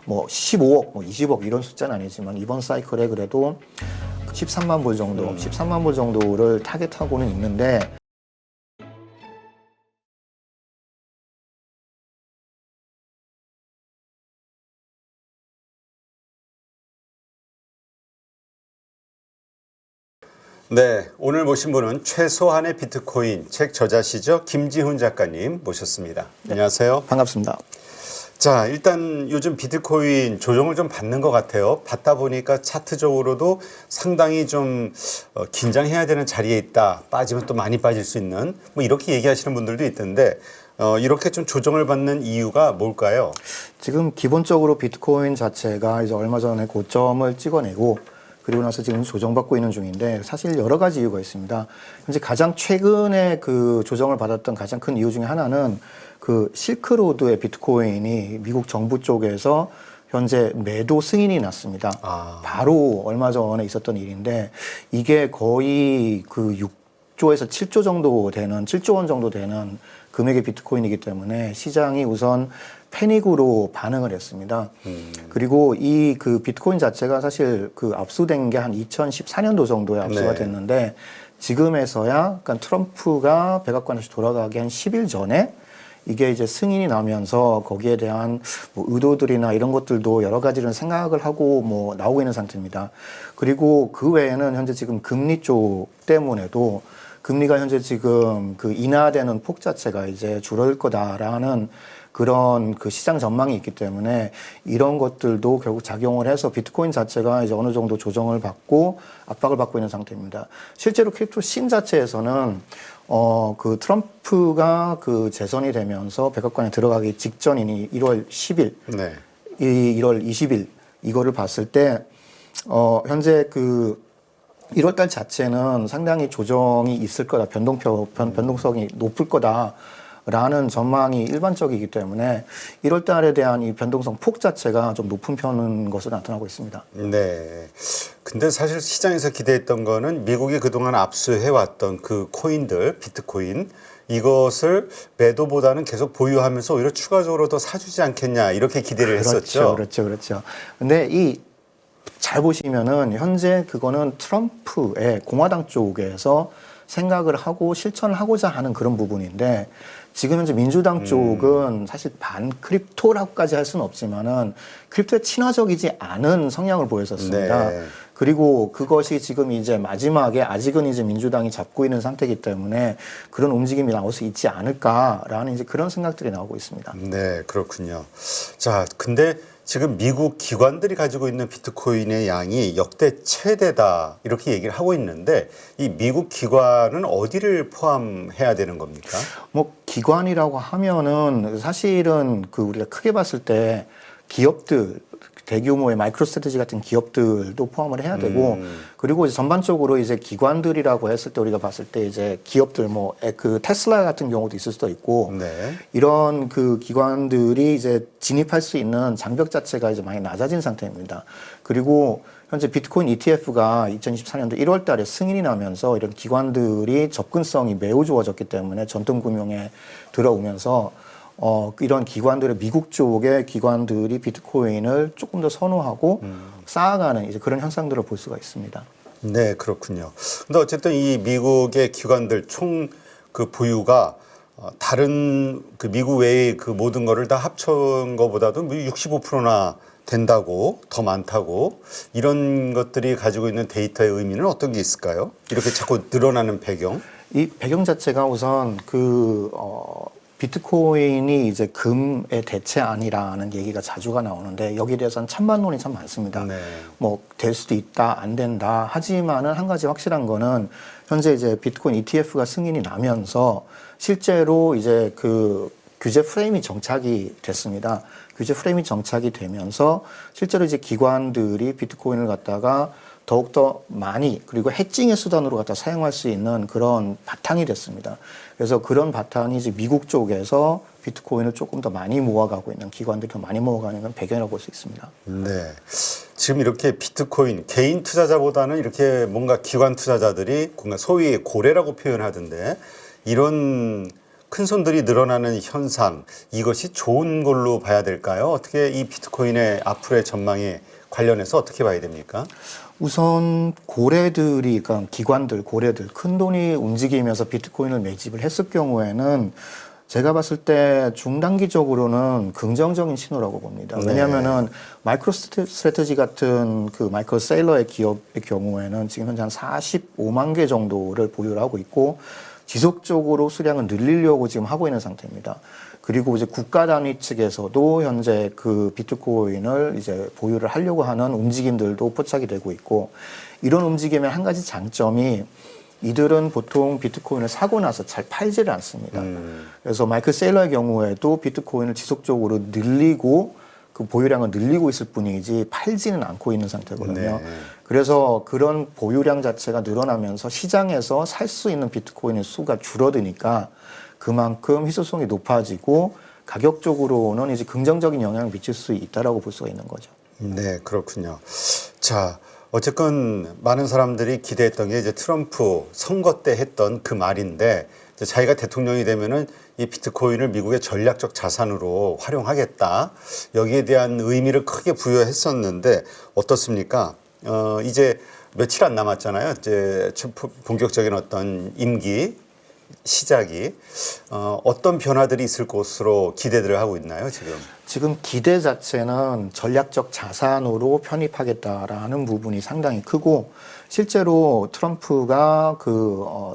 뭐 15억, 뭐 20억 이런 숫자는 아니지만 이번 사이클에 그래도 13만 불 정도, 13만 불 정도를 타겟하고는 있는데 네, 오늘 모신 분은 최소한의 비트코인 책 저자시죠. 김지훈 작가님 모셨습니다. 안녕하세요. 반갑습니다. 자, 일단 요즘 비트코인 조정을 좀 받는 것 같아요. 받다 보니까 차트적으로도 상당히 좀 긴장해야 되는 자리에 있다. 빠지면 또 많이 빠질 수 있는 뭐 이렇게 얘기하시는 분들도 있던데 이렇게 좀 조정을 받는 이유가 뭘까요? 지금 기본적으로 비트코인 자체가 이제 얼마 전에 고점을 찍어내고 그리고 나서 지금 조정받고 있는 중인데 사실 여러 가지 이유가 있습니다. 현재 가장 최근에 그 조정을 받았던 가장 큰 이유 중에 하나는 그 실크로드의 비트코인이 미국 정부 쪽에서 현재 매도 승인이 났습니다. 바로 얼마 전에 있었던 일인데 이게 거의 그 6조에서 7조 정도 되는 7조 원 정도 되는 금액의 비트코인이기 때문에 시장이 우선 패닉으로 반응을 했습니다. 그리고 이 그 비트코인 자체가 사실 그 압수된 게 한 2014년도 정도에 압수가 됐는데 지금에서야 그러니까 트럼프가 백악관에서 돌아가기 한 10일 전에 이게 이제 승인이 나면서 거기에 대한 뭐 의도들이나 이런 것들도 여러 가지를 생각을 하고 뭐 나오고 있는 상태입니다. 그리고 그 외에는 현재 지금 금리 쪽 때문에도 금리가 현재 지금 그 인하되는 폭 자체가 이제 줄어들 거다라는 그런 그 시장 전망이 있기 때문에 이런 것들도 결국 작용을 해서 비트코인 자체가 이제 어느 정도 조정을 받고 압박을 받고 있는 상태입니다. 실제로 크립토 씬 자체에서는 그 트럼프가 그 재선이 되면서 백악관에 들어가기 직전인 1월 10일, 이 1월 20일 이거를 봤을 때 현재 그 1월 달 자체는 상당히 조정이 있을 거다. 변동성이 높을 거다라는 전망이 일반적이기 때문에 1월 달에 대한 이 변동성 폭 자체가 좀 높은 편인 것으로 나타나고 있습니다. 네. 근데 사실 시장에서 기대했던 거는 미국이 그동안 압수해왔던 그 코인들, 비트코인, 이것을 매도보다는 계속 보유하면서 오히려 추가적으로 더 사주지 않겠냐, 이렇게 기대를 했었죠. 그렇죠. 근데 잘 보시면은 현재 그거는 트럼프의 공화당 쪽에서 생각을 하고 실천을 하고자 하는 그런 부분인데 지금 현재 민주당 쪽은 사실 반 크립토라고까지 할 수는 없지만은 크립토에 친화적이지 않은 성향을 보였었습니다. 그리고 그것이 지금 이제 마지막에 아직은 이제 민주당이 잡고 있는 상태이기 때문에 그런 움직임이 나올 수 있지 않을까라는 이제 그런 생각들이 나오고 있습니다. 네, 그렇군요. 자, 근데 지금 미국 기관들이 가지고 있는 비트코인의 양이 역대 최대다 이렇게 얘기를 하고 있는데 이 미국 기관은 어디를 포함해야 되는 겁니까? 뭐 기관이라고 하면은 사실은 그 우리가 크게 봤을 때 기업들 대규모의 마이크로스트래티지 같은 기업들도 포함을 해야 되고 그리고 이제 전반적으로 이제 기관들이라고 했을 때 우리가 봤을 때 이제 기업들 뭐 그 테슬라 같은 경우도 있을 수도 있고 이런 그 기관들이 이제 진입할 수 있는 장벽 자체가 이제 많이 낮아진 상태입니다. 그리고 현재 비트코인 ETF가 2024년도 1월 달에 승인이 나면서 이런 기관들이 접근성이 매우 좋아졌기 때문에 전통금융에 들어오면서 이런 기관들의 미국 쪽의 기관들이 비트코인을 조금 더 선호하고 쌓아가는 이제 그런 현상들을 볼 수가 있습니다. 네, 그렇군요. 근데 어쨌든 이 미국의 기관들 총 그 보유가 다른 그 미국 외의 그 모든 거를 다 합친 거보다도 65%나 된다고, 더 많다고, 이런 것들이 가지고 있는 데이터의 의미는 어떤 게 있을까요? 이렇게 자꾸 늘어나는 배경? 이 배경 자체가 우선 비트코인이 이제 금의 대체아니라는 얘기가 자주가 나오는데 여기에 대해서는 찬반론이 참 많습니다. 뭐 될 수도 있다, 안 된다. 하지만은 한 가지 확실한 거는 현재 이제 비트코인 ETF가 승인이 나면서 실제로 이제 그 규제 프레임이 정착이 됐습니다. 규제 프레임이 정착이 되면서 실제로 이제 기관들이 비트코인을 갖다가 더욱더 많이 그리고 해칭의 수단으로 갖다 사용할 수 있는 그런 바탕이 됐습니다. 그래서 그런 바탕이 이제 미국 쪽에서 비트코인을 조금 더 많이 모아가고 있는 기관들이 더 많이 모아가는 건 배경이라고 볼 수 있습니다. 네. 지금 이렇게 비트코인 개인 투자자보다는 이렇게 뭔가 기관 투자자들이 소위 고래라고 표현하던데 이런 큰 손들이 늘어나는 현상, 이것이 좋은 걸로 봐야 될까요? 어떻게 이 비트코인의 앞으로의 전망에 관련해서 어떻게 봐야 됩니까? 우선 고래들이, 그러니까 기관들, 고래들, 큰 돈이 움직이면서 비트코인을 매집을 했을 경우에는 제가 봤을 때 중단기적으로는 긍정적인 신호라고 봅니다. 네. 왜냐하면은 마이크로 스트래티지 같은 그 마이클 세일러의 기업의 경우에는 지금 현재 한 45만 개 정도를 보유를 하고 있고 지속적으로 수량을 늘리려고 지금 하고 있는 상태입니다. 그리고 이제 국가 단위 측에서도 현재 그 비트코인을 이제 보유를 하려고 하는 움직임들도 포착이 되고 있고, 이런 움직임의 한 가지 장점이 이들은 보통 비트코인을 사고 나서 잘 팔지를 않습니다. 그래서 마이클 세일러의 경우에도 비트코인을 지속적으로 늘리고 그 보유량을 늘리고 있을 뿐이지 팔지는 않고 있는 상태거든요. 네. 그래서 그런 보유량 자체가 늘어나면서 시장에서 살 수 있는 비트코인의 수가 줄어드니까 그만큼 희소성이 높아지고 가격적으로는 이제 긍정적인 영향을 미칠 수 있다라고 볼 수가 있는 거죠. 네, 그렇군요. 자, 어쨌건 많은 사람들이 기대했던 게 이제 트럼프 선거 때 했던 그 말인데, 이제 자기가 대통령이 되면은 이 비트코인을 미국의 전략적 자산으로 활용하겠다. 여기에 대한 의미를 크게 부여했었는데 어떻습니까? 이제 며칠 안 남았잖아요. 이제 본격적인 어떤 임기 시작이 어떤 변화들이 있을 것으로 기대들을 하고 있나요, 지금? 지금 기대 자체는 전략적 자산으로 편입하겠다라는 부분이 상당히 크고, 실제로 트럼프가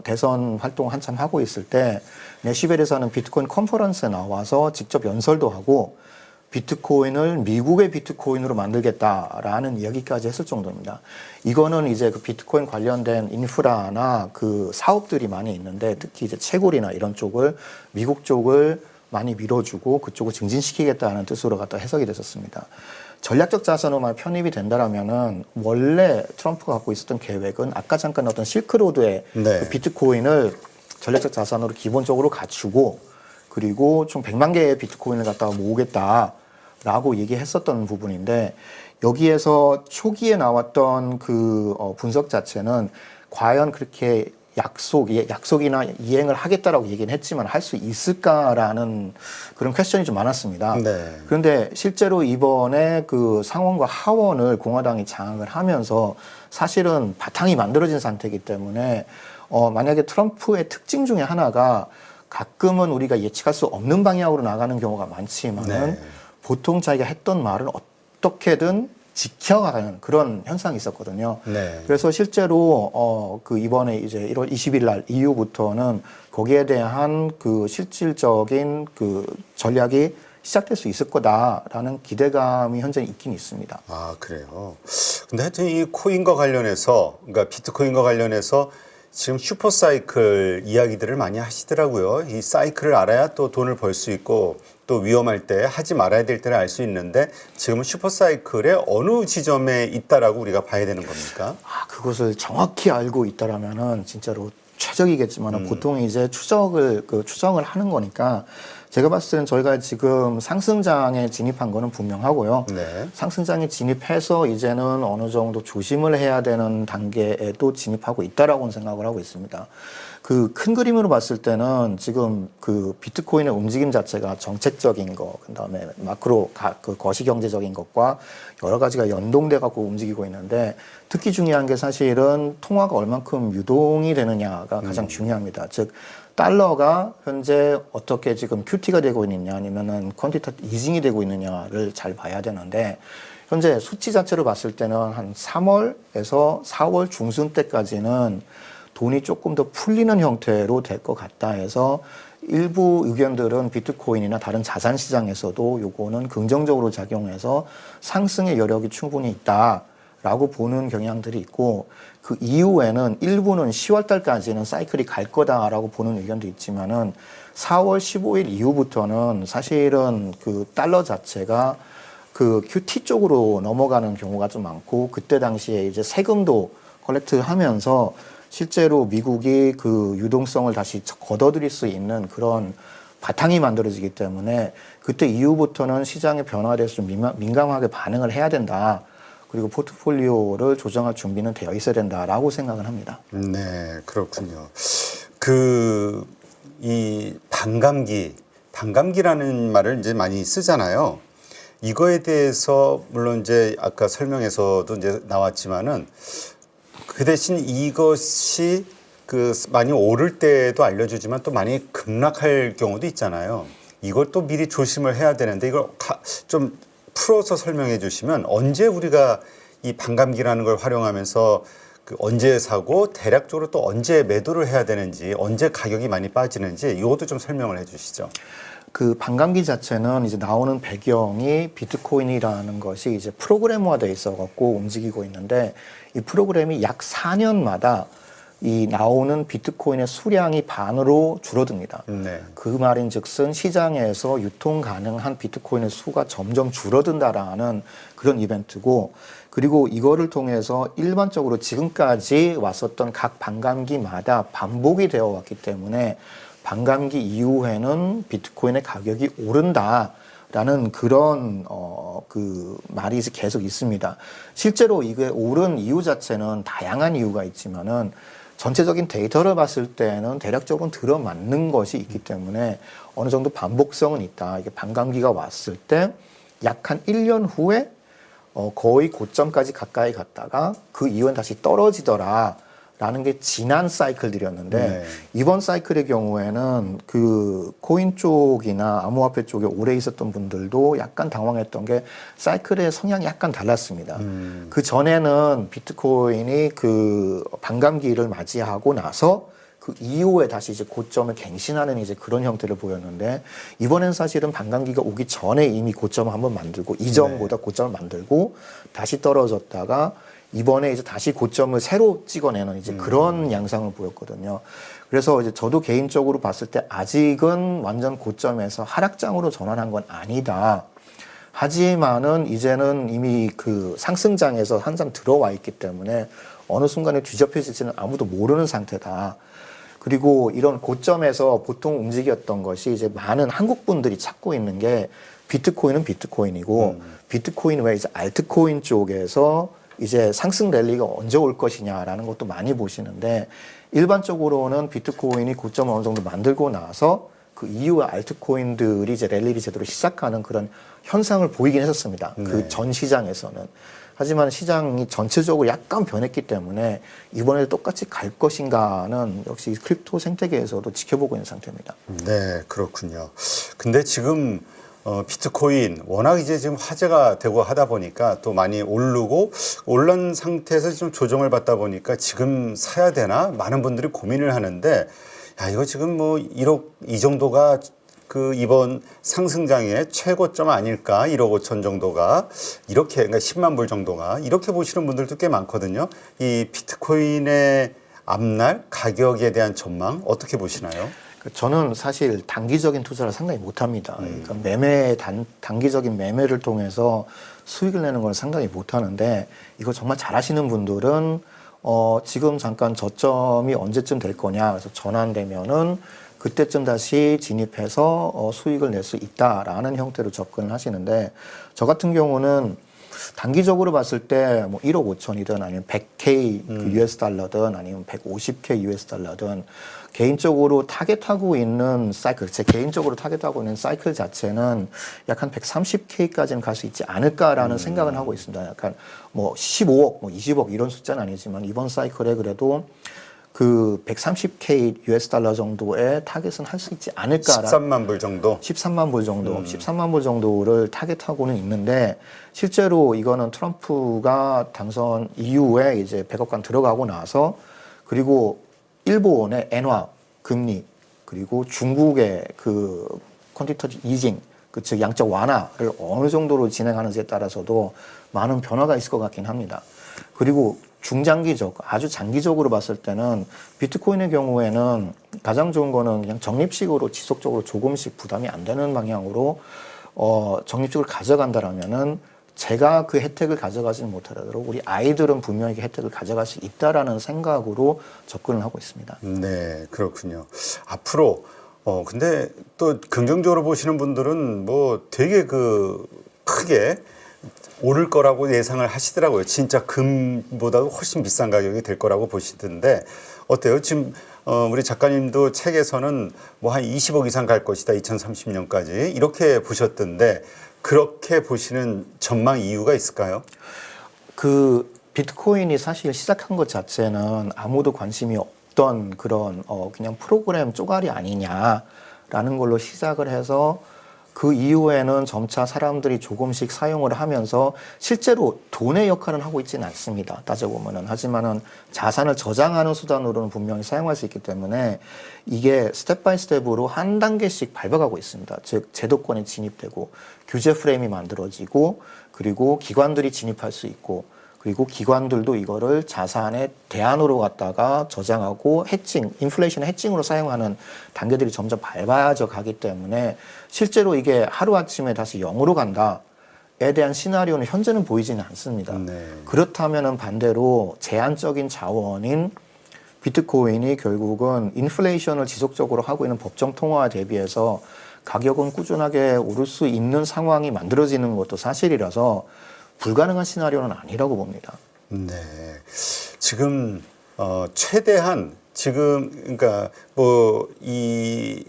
대선 활동 한참 하고 있을 때 내시벨에서 하는 비트코인 컨퍼런스에 나와서 직접 연설도 하고 비트코인을 미국의 비트코인으로 만들겠다라는 이야기까지 했을 정도입니다. 이거는 이제 그 비트코인 관련된 인프라나 그 사업들이 많이 있는데, 특히 이제 채굴이나 이런 쪽을 미국 쪽을 많이 밀어주고 그쪽을 증진시키겠다는 뜻으로 갖다 해석이 됐었습니다. 전략적 자산으로만 편입이 된다라면은 원래 트럼프가 갖고 있었던 계획은 아까 잠깐 어떤 실크로드의 네. 그 비트코인을 전략적 자산으로 기본적으로 갖추고 그리고 총 100만 개의 비트코인을 갖다가 모으겠다라고 얘기했었던 부분인데, 여기에서 초기에 나왔던 그 분석 자체는 과연 그렇게 약속이나 이행을 하겠다라고 얘기는 했지만 할 수 있을까라는 그런 퀘스천이 좀 많았습니다. 네. 그런데 실제로 이번에 그 상원과 하원을 공화당이 장악을 하면서 사실은 바탕이 만들어진 상태이기 때문에 만약에 트럼프의 특징 중에 하나가 가끔은 우리가 예측할 수 없는 방향으로 나가는 경우가 많지만은 네. 보통 자기가 했던 말을 어떻게든 지켜가는 그런 현상이 있었거든요. 네. 그래서 실제로 그 이번에 이제 1월 20일 날 이후부터는 거기에 대한 그 실질적인 그 전략이 시작될 수 있을 거다라는 기대감이 현재 있긴 있습니다. 아, 그래요. 근데 하여튼 이 코인과 관련해서, 그러니까 비트코인과 관련해서 지금 슈퍼사이클 이야기들을 많이 하시더라고요. 이 사이클을 알아야 또 돈을 벌 수 있고 또 위험할 때 하지 말아야 될 때를 알 수 있는데, 지금은 슈퍼사이클의 어느 지점에 있다라고 우리가 봐야 되는 겁니까? 그것을 정확히 알고 있다라면은 진짜로 최적이겠지만 보통 이제 추정을 하는 거니까, 제가 봤을 때는 저희가 지금 상승장에 진입한 거는 분명하고요. 네. 상승장에 진입해서 이제는 어느 정도 조심을 해야 되는 단계에도 진입하고 있다라고는 생각을 하고 있습니다. 그 큰 그림으로 봤을 때는 지금 그 비트코인의 움직임 자체가 정책적인 거, 그다음에 마크로 그 거시경제적인 것과 여러 가지가 연동돼 갖고 움직이고 있는데, 특히 중요한 게 사실은 통화가 얼만큼 유동이 되느냐가 가장 중요합니다. 즉 달러가 현재 어떻게 지금 QT가 되고 있느냐 아니면은 퀀티테이티브 이징이 되고 있느냐를 잘 봐야 되는데, 현재 수치 자체로 봤을 때는 한 3월에서 4월 중순 때까지는 돈이 조금 더 풀리는 형태로 될 것 같다 해서 일부 의견들은 비트코인이나 다른 자산 시장에서도 요거는 긍정적으로 작용해서 상승의 여력이 충분히 있다라고 보는 경향들이 있고, 그 이후에는 일부는 10월 달까지는 사이클이 갈 거다라고 보는 의견도 있지만은 4월 15일 이후부터는 사실은 그 달러 자체가 그 QT 쪽으로 넘어가는 경우가 좀 많고, 그때 당시에 이제 세금도 컬렉트 하면서 실제로 미국이 그 유동성을 다시 걷어들일 수 있는 그런 바탕이 만들어지기 때문에 그때 이후부터는 시장의 변화에 대해서 좀 민감하게 반응을 해야 된다. 그리고 포트폴리오를 조정할 준비는 되어 있어야 된다라고 생각을 합니다. 네, 그렇군요. 이 반감기라는 말을 이제 많이 쓰잖아요. 이거에 대해서 물론 이제 아까 설명에서도 이제 나왔지만은 그 대신 이것이 그 많이 오를 때도 알려주지만 또 많이 급락할 경우도 있잖아요. 이걸 또 미리 조심을 해야 되는데 이걸 좀 풀어서 설명해 주시면 언제 우리가 이 반감기라는 걸 활용하면서 그 언제 사고 대략적으로 또 언제 매도를 해야 되는지 언제 가격이 많이 빠지는지 이것도 좀 설명을 해 주시죠. 그 반감기 자체는 이제 나오는 배경이 비트코인이라는 것이 이제 프로그래머화되어 있어 갖고 움직이고 있는데 이 프로그램이 약 4년마다 이 나오는 비트코인의 수량이 반으로 줄어듭니다. 네. 그 말인즉슨 시장에서 유통 가능한 비트코인의 수가 점점 줄어든다라는 그런 이벤트고, 그리고 이거를 통해서 일반적으로 지금까지 왔었던 각 반감기마다 반복이 되어 왔기 때문에 반감기 이후에는 비트코인의 가격이 오른다라는 그런 그 말이 이제 계속 있습니다. 실제로 이게 오른 이유 자체는 다양한 이유가 있지만은 전체적인 데이터를 봤을 때는 대략적으로 들어맞는 것이 있기 때문에 어느 정도 반복성은 있다. 이게 반감기가 왔을 때 약 한 1년 후에 거의 고점까지 가까이 갔다가 그 이후엔 다시 떨어지더라. 라는 게 지난 사이클들이었는데 네. 이번 사이클의 경우에는 그 코인 쪽이나 암호화폐 쪽에 오래 있었던 분들도 약간 당황했던 게 사이클의 성향이 약간 달랐습니다. 그 전에는 비트코인이 그 반감기를 맞이하고 나서 그 이후에 다시 이제 고점을 갱신하는 이제 그런 형태를 보였는데 이번엔 사실은 반감기가 오기 전에 이미 고점을 한번 만들고 이전보다 고점을 만들고 다시 떨어졌다가 이번에 이제 다시 고점을 새로 찍어내는 이제 그런 양상을 보였거든요. 그래서 이제 저도 개인적으로 봤을 때 아직은 완전 고점에서 하락장으로 전환한 건 아니다. 하지만은 이제는 이미 그 상승장에서 한참 들어와 있기 때문에 어느 순간에 뒤집혀질지는 아무도 모르는 상태다. 그리고 이런 고점에서 보통 움직였던 것이 이제 많은 한국 분들이 찾고 있는 게 비트코인은 비트코인이고 비트코인 외에 이제 알트코인 쪽에서 이제 상승 랠리가 언제 올 것이냐라는 것도 많이 보시는데 일반적으로는 비트코인이 고점을 어느 정도 만들고 나서 그 이후에 알트코인들이 이제 랠리를 제대로 시작하는 그런 현상을 보이긴 했었습니다. 네. 그 전 시장에서는. 하지만 시장이 전체적으로 약간 변했기 때문에 이번에도 똑같이 갈 것인가는 역시 크립토 생태계에서도 지켜보고 있는 상태입니다. 네, 그렇군요. 근데 지금 비트코인 워낙 이제 지금 화제가 되고 하다 보니까 또 많이 오르고 올란 상태에서 좀 조정을 받다 보니까 지금 사야 되나 많은 분들이 고민을 하는데 야, 이거 지금 뭐 1억 이 정도가 그 이번 상승장의 최고점 아닐까 1억 5천 정도가 이렇게 그러니까 10만 불 정도가 이렇게 보시는 분들도 꽤 많거든요. 이 비트코인의 앞날 가격에 대한 전망 어떻게 보시나요? 저는 사실 단기적인 투자를 상당히 못합니다. 그러니까 단기적인 매매를 통해서 수익을 내는 걸 상당히 못하는데 이거 정말 잘하시는 분들은 지금 잠깐 저점이 언제쯤 될 거냐 그래서 전환되면은 그때쯤 다시 진입해서 수익을 낼 수 있다라는 형태로 접근을 하시는데 저 같은 경우는 단기적으로 봤을 때 뭐 1억 5천이든 아니면 100K 그 US 달러든 아니면 150K US 달러든 개인적으로 타겟하고 있는 사이클, 제 개인적으로 타겟하고 있는 사이클 자체는 약 한 130K까지는 갈 수 있지 않을까라는 생각은 하고 있습니다. 약간 뭐 15억, 뭐 20억 이런 숫자는 아니지만 이번 사이클에 그래도 그 130K US 달러 정도의 타겟은 할 수 있지 않을까. 13만 불 정도? 13만 불 정도, 13만 불 정도를 타겟하고는 있는데 실제로 이거는 트럼프가 당선 이후에 이제 백악관 들어가고 나서 그리고 일본의 엔화 금리 그리고 중국의 그 퀀티터티 이징 그 즉 양적 완화를 어느 정도로 진행하는지에 따라서도 많은 변화가 있을 것 같긴 합니다. 그리고 중장기적, 아주 장기적으로 봤을 때는 비트코인의 경우에는 가장 좋은 거는 그냥 적립식으로 지속적으로 조금씩 부담이 안 되는 방향으로 적립식으로 가져간다라면은 제가 그 혜택을 가져가지는 못하더라도 우리 아이들은 분명히 그 혜택을 가져갈 수 있다라는 생각으로 접근을 하고 있습니다. 네, 그렇군요. 앞으로 근데 또 긍정적으로 보시는 분들은 뭐 되게 그 크게 오를 거라고 예상을 하시더라고요. 진짜 금보다도 훨씬 비싼 가격이 될 거라고 보시던데 어때요? 지금 우리 작가님도 책에서는 뭐 한 20억 이상 갈 것이다 2030년까지 이렇게 보셨던데 그렇게 보시는 전망 이유가 있을까요? 그 비트코인이 사실 시작한 것 자체는 아무도 관심이 없던 그런 그냥 프로그램 쪼가리 아니냐라는 걸로 시작을 해서 그 이후에는 점차 사람들이 조금씩 사용을 하면서 실제로 돈의 역할은 하고 있지는 않습니다. 따져보면은. 하지만은 자산을 저장하는 수단으로는 분명히 사용할 수 있기 때문에 이게 스텝 바이 스텝으로 한 단계씩 밟아가고 있습니다. 즉 제도권이 진입되고 규제 프레임이 만들어지고 그리고 기관들이 진입할 수 있고 그리고 기관들도 이거를 자산의 대안으로 갖다가 저장하고 해칭, 인플레이션 해칭으로 사용하는 단계들이 점점 밟아져 가기 때문에 실제로 이게 하루아침에 다시 0으로 간다에 대한 시나리오는 현재는 보이지는 않습니다. 네. 그렇다면은 반대로 제한적인 자원인 비트코인이 결국은 인플레이션을 지속적으로 하고 있는 법정 통화에 대비해서 가격은 꾸준하게 오를 수 있는 상황이 만들어지는 것도 사실이라서 불가능한 시나리오는 아니라고 봅니다. 네. 지금 최대한 지금 그러니까 뭐 이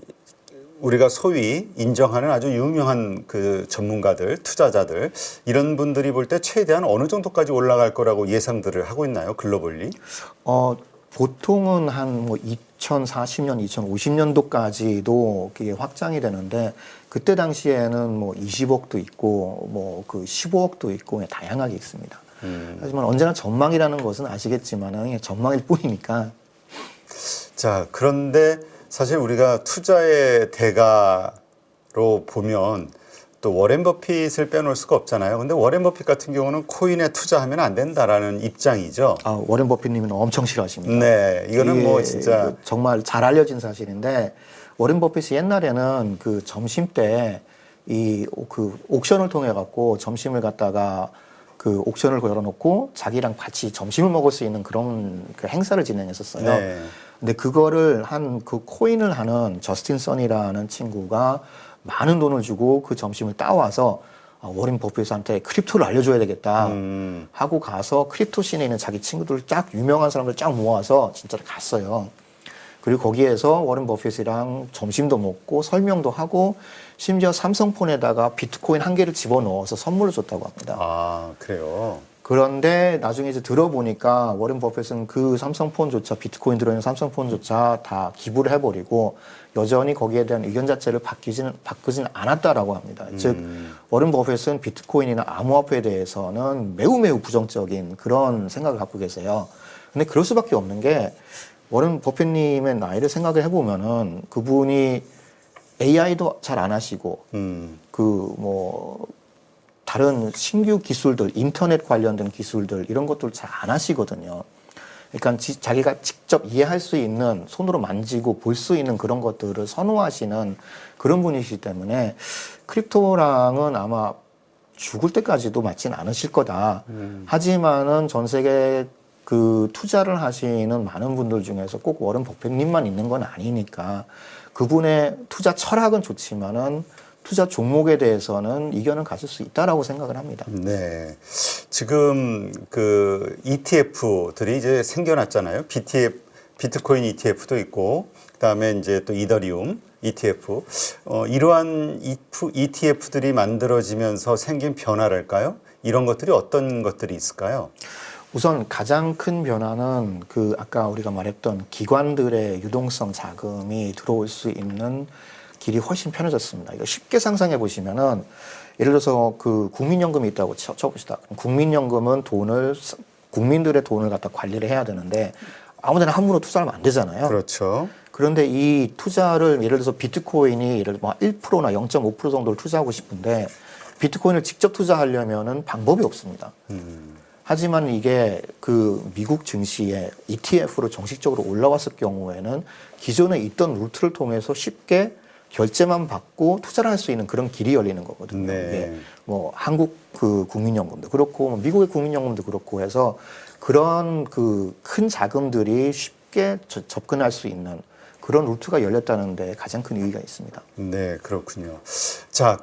우리가 소위 인정하는 아주 유명한 그 전문가들, 투자자들 이런 분들이 볼 때 최대한 어느 정도까지 올라갈 거라고 예상들을 하고 있나요? 글로벌리? 보통은 한 뭐 2040년, 2050년도까지도 그게 확장이 되는데 그때 당시에는 뭐 20억도 있고 뭐 그 15억도 있고 다양하게 있습니다. 하지만 언제나 전망이라는 것은 아시겠지만은 전망일 뿐이니까. 자, 그런데 사실 우리가 투자의 대가로 보면 또 워렌 버핏을 빼놓을 수가 없잖아요. 근데 워렌 버핏 같은 경우는 코인에 투자하면 안 된다라는 입장이죠. 워렌 버핏님은 엄청 싫어하십니다. 네, 이거는 뭐 진짜 정말 잘 알려진 사실인데 워렌 버핏이 옛날에는 그 점심 때 이 그 옥션을 통해 갖고 점심을 갖다가 그 옥션을 걸어놓고 자기랑 같이 점심을 먹을 수 있는 그런 그 행사를 진행했었어요. 네. 근데 그거를 한 그 코인을 하는 저스틴 선이라는 친구가 많은 돈을 주고 그 점심을 따와서 워렌 버핏한테 크립토를 알려줘야 되겠다 하고 가서 크립토 씬에 있는 자기 친구들 쫙 유명한 사람들 쫙 모아서 진짜로 갔어요. 그리고 거기에서 워렌 버핏이랑 점심도 먹고 설명도 하고 심지어 삼성폰에다가 비트코인 1개를 집어넣어서 선물을 줬다고 합니다. 아, 그래요. 그런데 나중에 이제 들어보니까 워렌 버핏은 그 삼성폰조차 비트코인 들어있는 삼성폰조차 다 기부를 해버리고 여전히 거기에 대한 의견 자체를 바꾸지는 않았다라고 합니다. 즉 워렌 버핏은 비트코인이나 암호화폐에 대해서는 매우 부정적인 그런 생각을 갖고 계세요. 근데 그럴 수밖에 없는 게 워렌 버핏님의 나이를 생각을 해보면은 그분이 AI도 잘 안 하시고 그 뭐 다른 신규 기술들, 인터넷 관련된 기술들 이런 것들 잘 안 하시거든요. 그러니까 자기가 직접 이해할 수 있는 손으로 만지고 볼 수 있는 그런 것들을 선호하시는 그런 분이시기 때문에 크립토랑은 아마 죽을 때까지도 맞진 않으실 거다. 하지만은 전 세계 그 투자를 하시는 많은 분들 중에서 꼭 워렌 버핏님만 있는 건 아니니까 그분의 투자 철학은 좋지만은 투자 종목에 대해서는 이견을 가질 수 있다라고 생각을 합니다. 네. 지금 그 ETF들이 이제 생겨났잖아요. 비트코인 ETF도 있고, 그다음에 이제 또 이더리움 ETF. 이러한 ETF들이 만들어지면서 생긴 변화랄까요? 이런 것들이 어떤 것들이 있을까요? 우선 가장 큰 변화는 그 아까 우리가 말했던 기관들의 유동성 자금이 들어올 수 있는 길이 훨씬 편해졌습니다. 이거 쉽게 상상해 보시면은 예를 들어서 그 국민연금이 있다고 쳐봅시다. 국민연금은 국민들의 돈을 갖다 관리를 해야 되는데 아무데나 함부로 투자하면 안 되잖아요. 그렇죠. 그런데 이 투자를 예를 들어서 비트코인이 예를 들어 1%나 0.5% 정도를 투자하고 싶은데 비트코인을 직접 투자하려면은 방법이 없습니다. 하지만 이게 그 미국 증시에 ETF로 정식적으로 올라왔을 경우에는 기존에 있던 루트를 통해서 쉽게 결제만 받고 투자를 할 수 있는 그런 길이 열리는 거거든요. 네. 이게 뭐 한국 그 국민연금도 그렇고 미국의 국민연금도 그렇고 해서 그런 그 큰 자금들이 쉽게 접근할 수 있는 그런 루트가 열렸다는 데 가장 큰 의의가 있습니다. 네, 그렇군요. 자,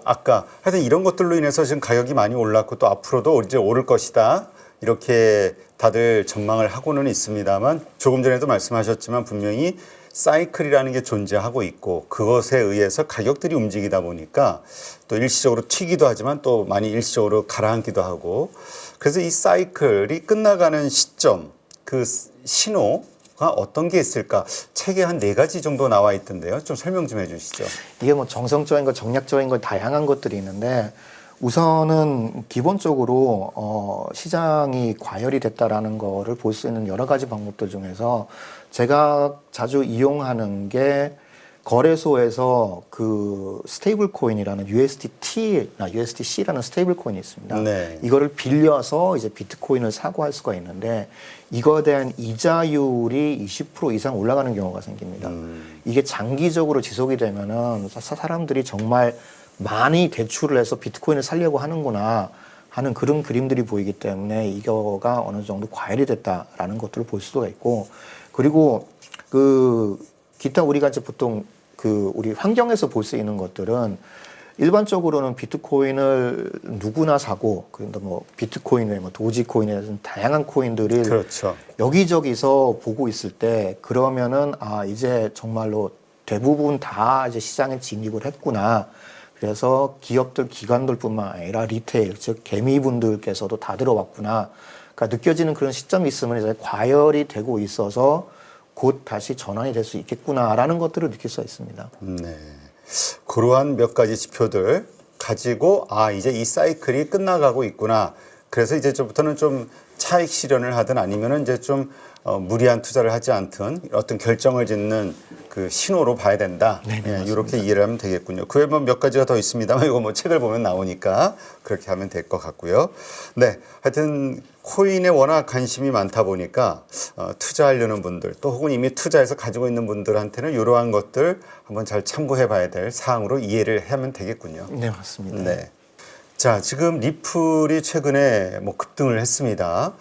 아까 하여튼 이런 것들로 인해서 지금 가격이 많이 올랐고 또 앞으로도 이제 오를 것이다. 이렇게 다들 전망을 하고는 있습니다만 조금 전에도 말씀하셨지만 분명히 사이클이라는 게 존재하고 있고 그것에 의해서 가격들이 움직이다 보니까 또 일시적으로 튀기도 하지만 또 많이 일시적으로 가라앉기도 하고 그래서 이 사이클이 끝나가는 시점, 그 신호가 어떤 게 있을까? 책에 한 4가지 정도 나와 있던데요. 좀 설명 좀 해주시죠. 이게 뭐 정성적인 것, 정략적인 것 다양한 것들이 있는데 우선은 기본적으로 시장이 과열이 됐다라는 거를 볼 수 있는 여러 가지 방법들 중에서 제가 자주 이용하는 게 거래소에서 그 스테이블 코인이라는 USDT나 USDC라는 스테이블 코인이 있습니다. 네. 이거를 빌려서 이제 비트코인을 사고 할 수가 있는데 이거에 대한 이자율이 20% 이상 올라가는 경우가 생깁니다. 이게 장기적으로 지속이 되면은 사람들이 정말 많이 대출을 해서 비트코인을 살려고 하는구나 하는 그런 그림들이 보이기 때문에 이거가 어느 정도 과열이 됐다라는 것들을 볼 수가 있고 그리고 그 기타 우리가 이제 보통 그 우리 환경에서 볼 수 있는 것들은 일반적으로는 비트코인을 누구나 사고 그런데 뭐 비트코인 외에 뭐 도지코인에 다양한 코인들을 그렇죠. 여기저기서 보고 있을 때 그러면은 아 이제 정말로 대부분 다 이제 시장에 진입을 했구나. 그래서 기업들, 기관들뿐만 아니라 리테일, 즉 개미분들께서도 다 들어왔구나. 그러니까 느껴지는 그런 시점이 있으면 이제 과열이 되고 있어서 곧 다시 전환이 될 수 있겠구나라는 것들을 느낄 수가 있습니다. 네. 그러한 몇 가지 지표들 가지고 이제 이 사이클이 끝나가고 있구나. 그래서 이제부터는 좀 차익 실현을 하든 아니면은 이제 좀 무리한 투자를 하지 않든 어떤 결정을 짓는 그 신호로 봐야 된다. 네, 예, 이렇게 이해를 하면 되겠군요. 그 외에 몇 가지가 더 있습니다만 이거 뭐 책을 보면 나오니까 그렇게 하면 될 것 같고요. 네, 하여튼 코인에 워낙 관심이 많다 보니까 투자하려는 분들 또 혹은 이미 투자해서 가지고 있는 분들한테는 이러한 것들 한번 잘 참고해 봐야 될 사항으로 이해를 하면 되겠군요. 네, 맞습니다. 네. 자, 지금 리플이 최근에 뭐 급등을 했습니다.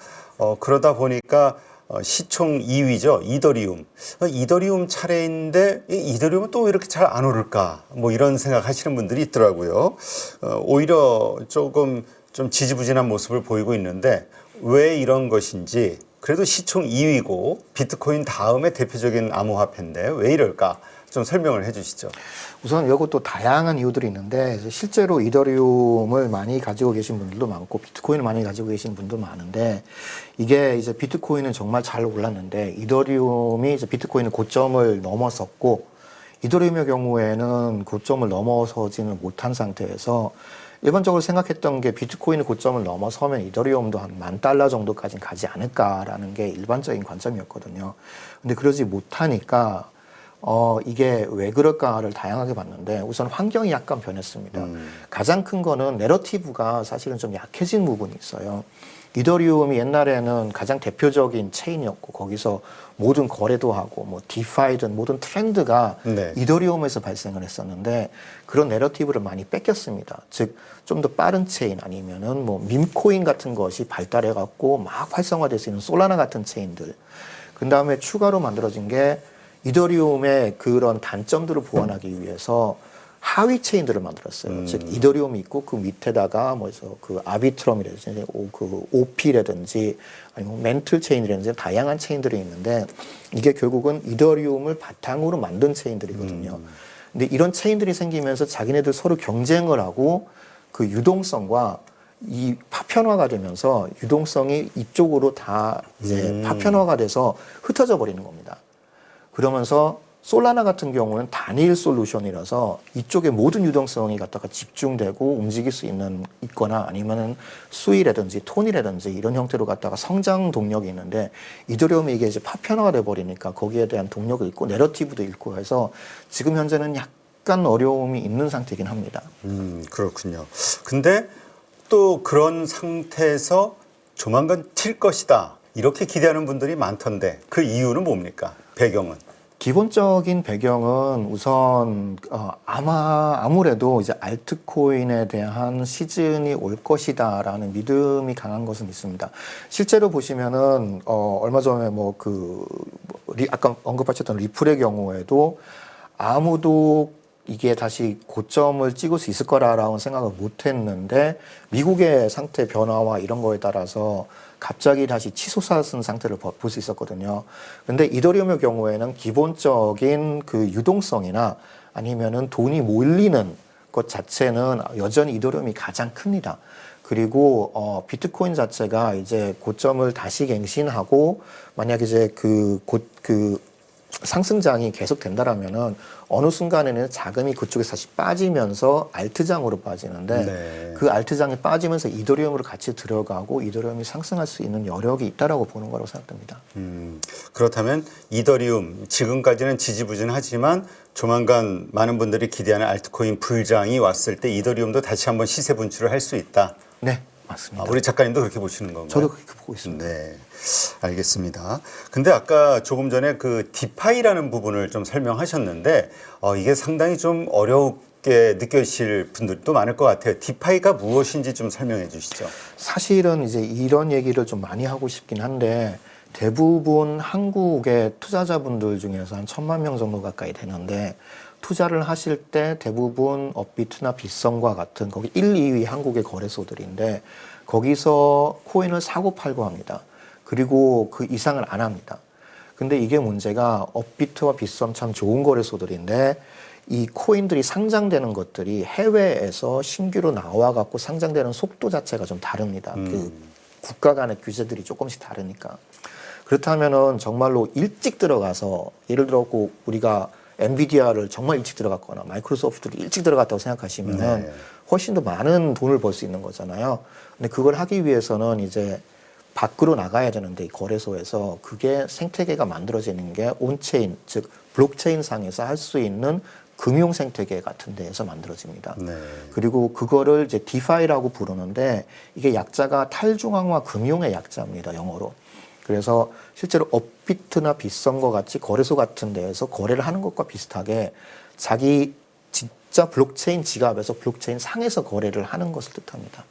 그러다 보니까 시총 2위죠. 이더리움. 이더리움 차례인데 이더리움은 또 왜 이렇게 잘 안 오를까? 뭐 이런 생각 하시는 분들이 있더라고요. 오히려 조금 좀 지지부진한 모습을 보이고 있는데 왜 이런 것인지 그래도 시총 2위고 비트코인 다음에 대표적인 암호화폐인데 왜 이럴까? 좀 설명을 해 주시죠. 우선 이것도 다양한 이유들이 있는데 실제로 이더리움을 많이 가지고 계신 분들도 많고 비트코인을 많이 가지고 계신 분도 많은데 이게 이제 비트코인은 정말 잘 올랐는데 이더리움이 이제 비트코인의 고점을 넘어섰고 이더리움의 경우에는 고점을 넘어서지는 못한 상태에서 일반적으로 생각했던 게 비트코인의 고점을 넘어서면 이더리움도 한 $10,000 정도까지는 가지 않을까라는 게 일반적인 관점이었거든요. 근데 그러지 못하니까 이게 왜 그럴까를 다양하게 봤는데 우선 환경이 약간 변했습니다. 가장 큰 거는 내러티브가 사실은 좀 약해진 부분이 있어요. 이더리움이 옛날에는 가장 대표적인 체인이었고 거기서 모든 거래도 하고 뭐 디파이든 모든 트렌드가 네. 이더리움에서 발생을 했었는데 그런 내러티브를 많이 뺏겼습니다. 즉 좀 더 빠른 체인 아니면은 뭐 밈코인 같은 것이 발달해 갖고 막 활성화될 수 있는 솔라나 같은 체인들. 그 다음에 추가로 만들어진 게 이더리움의 그런 단점들을 보완하기 위해서 하위 체인들을 만들었어요. 즉 이더리움이 있고 그 밑에다가 뭐서 그 아비트럼이라든지 그 OP라든지 아니면 멘틀 체인이라든지 다양한 체인들이 있는데 이게 결국은 이더리움을 바탕으로 만든 체인들이거든요. 근데 이런 체인들이 생기면서 자기네들 서로 경쟁을 하고 그 유동성과 이 파편화가 되면서 유동성이 이쪽으로 다 이제 파편화가 돼서 흩어져 버리는 겁니다. 그러면서 솔라나 같은 경우는 단일 솔루션이라서 이쪽에 모든 유동성이 갖다가 집중되고 움직일 수 있거나 아니면은 수위라든지 톤이라든지 이런 형태로 갖다가 성장 동력이 있는데 이더리움이 이게 이제 파편화가 돼 버리니까 거기에 대한 동력을 잃고 내러티브도 잃고 해서 지금 현재는 약간 어려움이 있는 상태이긴 합니다. 그렇군요. 근데 또 그런 상태에서 조만간 튈 것이다. 이렇게 기대하는 분들이 많던데 그 이유는 뭡니까? 배경은? 기본적인 배경은 우선 아무래도 이제 알트코인에 대한 시즌이 올 것이다라는 믿음이 강한 것은 있습니다. 실제로 보시면은 얼마 전에 아까 언급하셨던 리플의 경우에도 아무도 이게 다시 고점을 찍을 수 있을 거라라고 생각을 못 했는데 미국의 상태 변화와 이런 거에 따라서 갑자기 다시 치솟았은 상태를 볼 수 있었거든요. 근데 이더리움의 경우에는 기본적인 그 유동성이나 아니면은 돈이 몰리는 것 자체는 여전히 이더리움이 가장 큽니다. 그리고 비트코인 자체가 이제 고점을 다시 갱신하고 만약 이제 그 상승장이 계속 된다라면은 어느 순간에는 자금이 그쪽에서 다시 빠지면서 알트장으로 빠지는데 네. 그 알트장이 빠지면서 이더리움으로 같이 들어가고 이더리움이 상승할 수 있는 여력이 있다라고 보는 거라고 생각됩니다. 그렇다면 이더리움 지금까지는 지지부진하지만 조만간 많은 분들이 기대하는 알트코인 불장이 왔을 때 이더리움도 다시 한번 시세 분출을 할 수 있다. 네, 맞습니다. 우리 작가님도 그렇게 보시는 건가요? 저도 그렇게 보고 있습니다. 네, 알겠습니다. 근데 아까 조금 전에 그 디파이라는 부분을 좀 설명하셨는데 이게 상당히 좀 어렵게 느껴지실 분들도 많을 것 같아요. 디파이가 무엇인지 좀 설명해 주시죠. 사실은 이제 이런 얘기를 좀 많이 하고 싶긴 한데 대부분 한국의 투자자분들 중에서 한 1,000만 명 정도 가까이 되는데 투자를 하실 때 대부분 업비트나 빗썸과 같은 거기 1, 2위 한국의 거래소들인데 거기서 코인을 사고 팔고 합니다. 그리고 그 이상을 안 합니다. 근데 이게 문제가 업비트와 빗썸 참 좋은 거래소들인데 이 코인들이 상장되는 것들이 해외에서 신규로 나와 갖고 상장되는 속도 자체가 좀 다릅니다. 그 국가 간의 규제들이 조금씩 다르니까. 그렇다면은 정말로 일찍 들어가서 예를 들어 우리가 엔비디아를 정말 일찍 들어갔거나 마이크로소프트를 일찍 들어갔다고 생각하시면은 네. 훨씬 더 많은 돈을 벌 수 있는 거잖아요. 근데 그걸 하기 위해서는 이제 밖으로 나가야 되는데 이 거래소에서 그게 생태계가 만들어지는 게 온체인, 즉 블록체인 상에서 할 수 있는 금융 생태계 같은 데에서 만들어집니다. 네. 그리고 그거를 이제 디파이라고 부르는데 이게 약자가 탈중앙화 금융의 약자입니다. 영어로. 그래서 실제로 업비트나 빗썸과 같이 거래소 같은 데에서 거래를 하는 것과 비슷하게 자기 진짜 블록체인 지갑에서 블록체인 상에서 거래를 하는 것을 뜻합니다.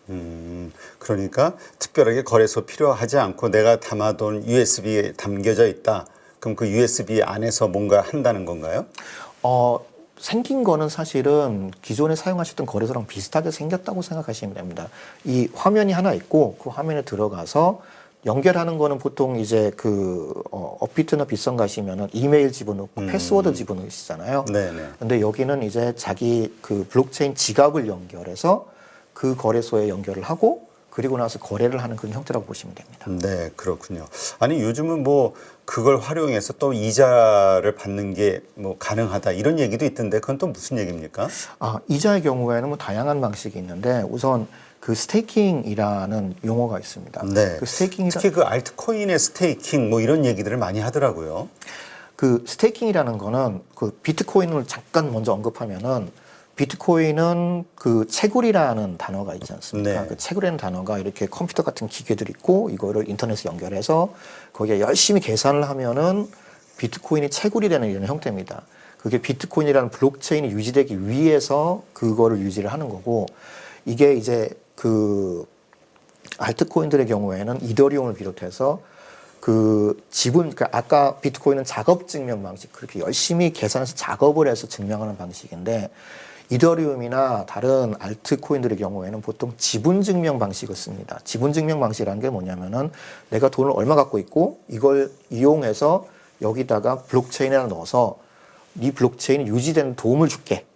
그러니까 특별하게 거래소 필요하지 않고 내가 담아둔 USB에 담겨져 있다. 그럼 그 USB 안에서 뭔가 한다는 건가요? 생긴 거는 사실은 기존에 사용하셨던 거래소랑 비슷하게 생겼다고 생각하시면 됩니다. 이 화면이 하나 있고 그 화면에 들어가서 연결하는 거는 보통 이제 업비트나 빗썸 가시면은 이메일 집어넣고 패스워드 집어넣으시잖아요. 네네. 근데 여기는 이제 자기 그 블록체인 지갑을 연결해서 그 거래소에 연결을 하고 그리고 나서 거래를 하는 그런 형태라고 보시면 됩니다. 네, 그렇군요. 아니, 요즘은 뭐 그걸 활용해서 또 이자를 받는 게 뭐 가능하다 이런 얘기도 있던데 그건 또 무슨 얘기입니까? 이자의 경우에는 뭐 다양한 방식이 있는데 우선 그 스테이킹이라는 용어가 있습니다. 네. 그 스테이킹이라 특히 그 알트코인의 스테이킹 뭐 이런 얘기들을 많이 하더라고요. 그 스테이킹이라는 거는 그 비트코인을 잠깐 먼저 언급하면은 비트코인은 그 채굴이라는 단어가 있지 않습니까? 네. 그 채굴이라는 단어가 이렇게 컴퓨터 같은 기계들이 있고 이거를 인터넷에 연결해서 거기에 열심히 계산을 하면은 비트코인이 채굴이 되는 이런 형태입니다. 그게 비트코인이라는 블록체인이 유지되기 위해서 그거를 유지를 하는 거고 이게 이제 그 알트코인들의 경우에는 이더리움을 비롯해서 그러니까 아까 비트코인은 작업 증명 방식, 그렇게 열심히 계산해서 작업을 해서 증명하는 방식인데 이더리움이나 다른 알트코인들의 경우에는 보통 지분 증명 방식을 씁니다. 지분 증명 방식이라는 게 뭐냐면은 내가 돈을 얼마 갖고 있고 이걸 이용해서 여기다가 블록체인에 넣어서 네 블록체인이 유지되는 도움을 줄게.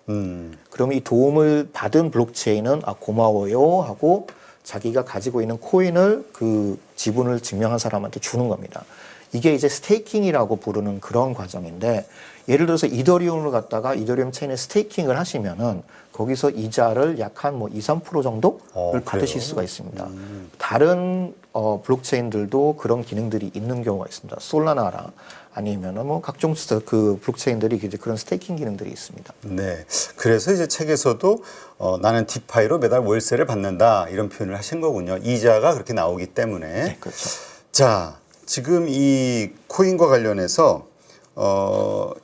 그러면 이 도움을 받은 블록체인은 고마워요 하고 자기가 가지고 있는 코인을 그 지분을 증명한 사람한테 주는 겁니다. 이게 이제 스테이킹이라고 부르는 그런 과정인데 예를 들어서 이더리움을 갖다가 이더리움 체인에 스테이킹을 하시면은 거기서 이자를 약 한 뭐 2, 3% 정도를 받으실 수가 있습니다. 다른 블록체인들도 그런 기능들이 있는 경우가 있습니다. 솔라나라 아니면은 뭐 각종 그 블록체인들이 이제 그런 스테이킹 기능들이 있습니다. 네. 그래서 이제 책에서도 나는 디파이로 매달 월세를 받는다 이런 표현을 하신 거군요. 이자가 그렇게 나오기 때문에. 네, 그렇죠. 자, 지금 이 코인과 관련해서